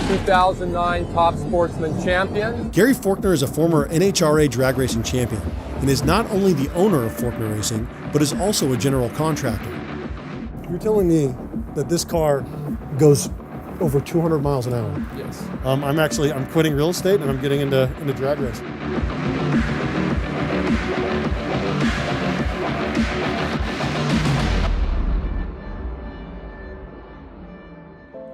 2009 Top Sportsman Champion. Gary Forkner is a former NHRA Drag Racing Champion and is not only the owner of Forkner Racing, but is also a general contractor. You're telling me that this car goes over 200 miles an hour? Yes. I'm quitting real estate and I'm getting into drag racing.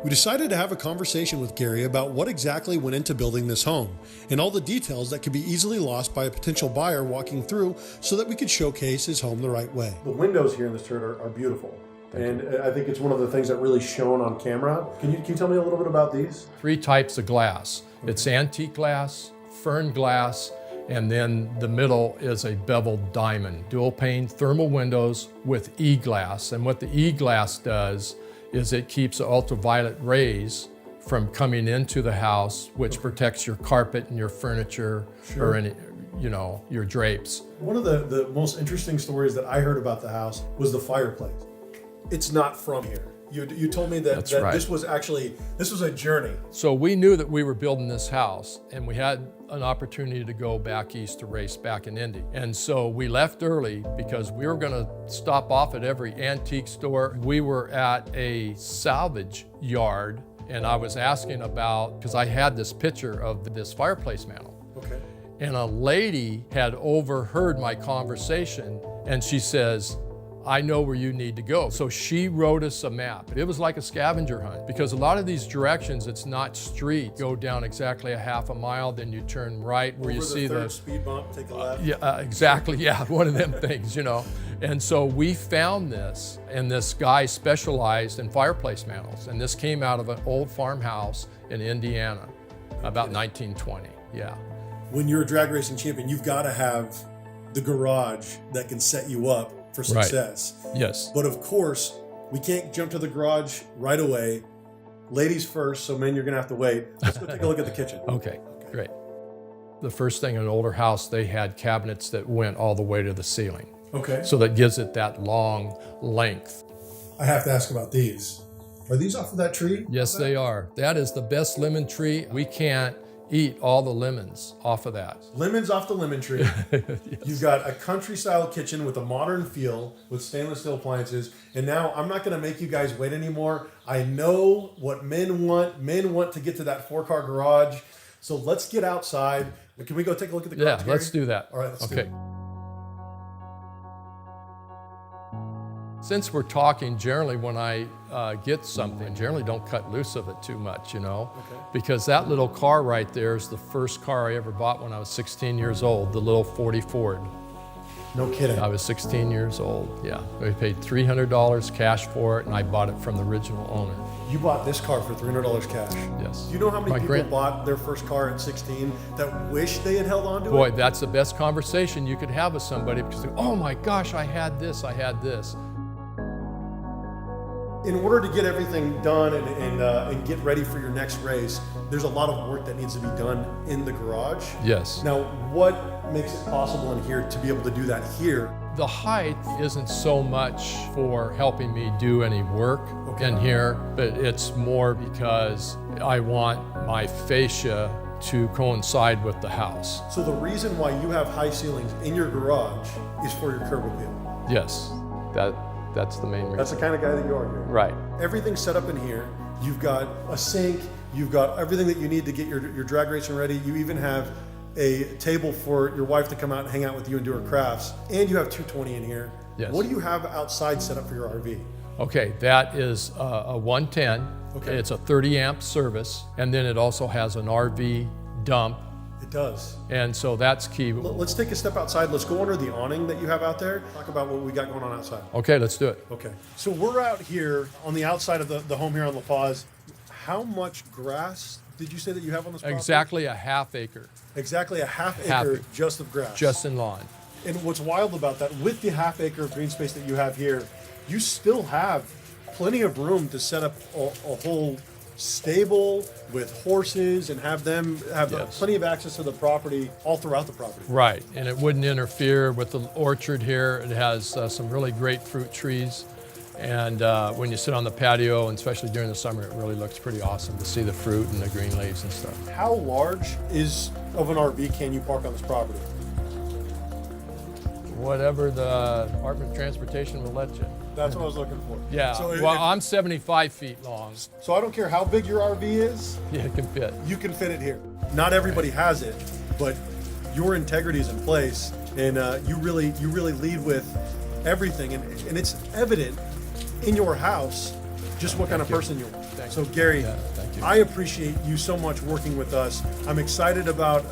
We decided to have a conversation with Gary about what exactly went into building this home and all the details that could be easily lost by a potential buyer walking through so that we could showcase his home the right way. The windows here in this turret are beautiful. And I think it's one of the things that really shone on camera. Can you tell me a little bit about these? 3 types of glass. It's antique glass, fern glass, and then the middle is a beveled diamond. Dual pane thermal windows with E-glass. And what the E-glass does is it keeps the ultraviolet rays from coming into the house, which protects your carpet and your furniture or any, your drapes. One of the most interesting stories that I heard about the house was the fireplace. It's not from here. You told me that right. this was a journey. So we knew that we were building this house and we had an opportunity to go back east to race back in Indy. And so we left early because we were gonna stop off at every antique store. We were at a salvage yard and I was asking about, because I had this picture of this fireplace mantle. Okay. And a lady had overheard my conversation and she says, I know where you need to go. So she wrote us a map. It was like a scavenger hunt because a lot of these directions, it's not street. Go down exactly a half a mile, then you turn right where you see the speed bump, take a left. Yeah, exactly. Yeah, one of them things, And so we found this, and this guy specialized in fireplace mantles. And this came out of an old farmhouse in Indiana, about 1920. Yeah. When you're a drag racing champion, you've got to have the garage that can set you up for success. Right. Yes. But of course, we can't jump to the garage right away. Ladies first, so men, you're gonna have to wait. Let's go take a look at the kitchen. Okay, great. The first thing in an older house, they had cabinets that went all the way to the ceiling. Okay. So that gives it that long length. I have to ask about these. Are these off of that tree? Yes, they are. That is the best lemon tree. We can't eat all the lemons off of that. Lemons off the lemon tree. Yes. You've got a country style kitchen with a modern feel with stainless steel appliances. And now I'm not going to make you guys wait anymore. I know what men want. Men want to get to that 4-car garage. So let's get outside. Can we go take a look at the garage? Yeah, let's do that. All right, let's do it. Since we're talking, generally when I get something, I generally don't cut loose of it too much, Okay. Because that little car right there is the first car I ever bought when I was 16 years old, the little 40 Ford. No kidding. I was 16 years old, yeah. We paid $300 cash for it, and I bought it from the original owner. You bought this car for $300 cash? Yes. Do you know how many people bought their first car at 16 that wish they had held on to it? Boy, that's the best conversation you could have with somebody because, oh my gosh, I had this. In order to get everything done and get ready for your next race, there's a lot of work that needs to be done in the garage. Yes. Now, what makes it possible in here to be able to do that here? The height isn't so much for helping me do any work in here, but it's more because I want my fascia to coincide with the house. So the reason why you have high ceilings in your garage is for your curb appeal? Yes, that's the main reason. That's the kind of guy that you are here. Right. Everything's set up in here. You've got a sink, you've got everything that you need to get your drag racing ready. You even have a table for your wife to come out and hang out with you and do her crafts. And you have 220 in here. Yes. What do you have outside set up for your RV? Okay, that is a 110. Okay. It's a 30 amp service, and then it also has an RV dump. It does. And so that's key. Let's take a step outside. Let's go under the awning that you have out there. Talk about what we got going on outside. Okay, let's do it. Okay. So we're out here on the outside of the home here on La Paz. How much grass did you say that you have on this property? Exactly a half acre. Exactly a half acre just of grass. Just in lawn. And what's wild about that, with the half acre of green space that you have here, you still have plenty of room to set up a whole stable with horses and have them have plenty of access to the property all throughout the property. Right, and it wouldn't interfere with the orchard here. It has some really great fruit trees. And when you sit on the patio, and especially during the summer, it really looks pretty awesome to see the fruit and the green leaves and stuff. How large of an RV can you park on this property? Whatever the Department of Transportation will let you. That's what I was looking for. Yeah, So well, I'm 75 feet long. So I don't care how big your RV is, Yeah, it can fit. you can fit it here. Not everybody has it, but your integrity is in place, and you really lead with everything, and it's evident in your house just what kind of person you are. So Gary, thank you. I appreciate you so much working with us. I'm excited about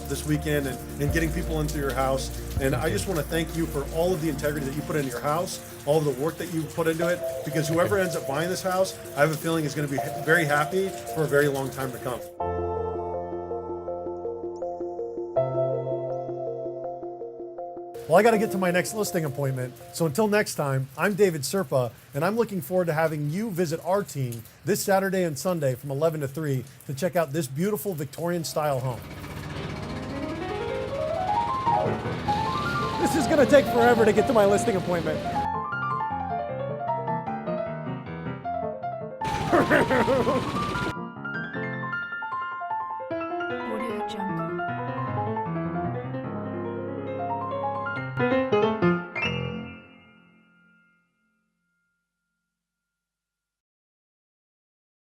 this weekend and getting people into your house. And I just want to thank you for all of the integrity that you put into your house, all of the work that you put into it, because whoever ends up buying this house, I have a feeling is going to be very happy for a very long time to come. Well, I got to get to my next listing appointment. So until next time, I'm David Serpa, and I'm looking forward to having you visit our team this Saturday and Sunday from 11 to 3 to check out this beautiful Victorian style home. This is going to take forever to get to my listing appointment. Audio Jungle.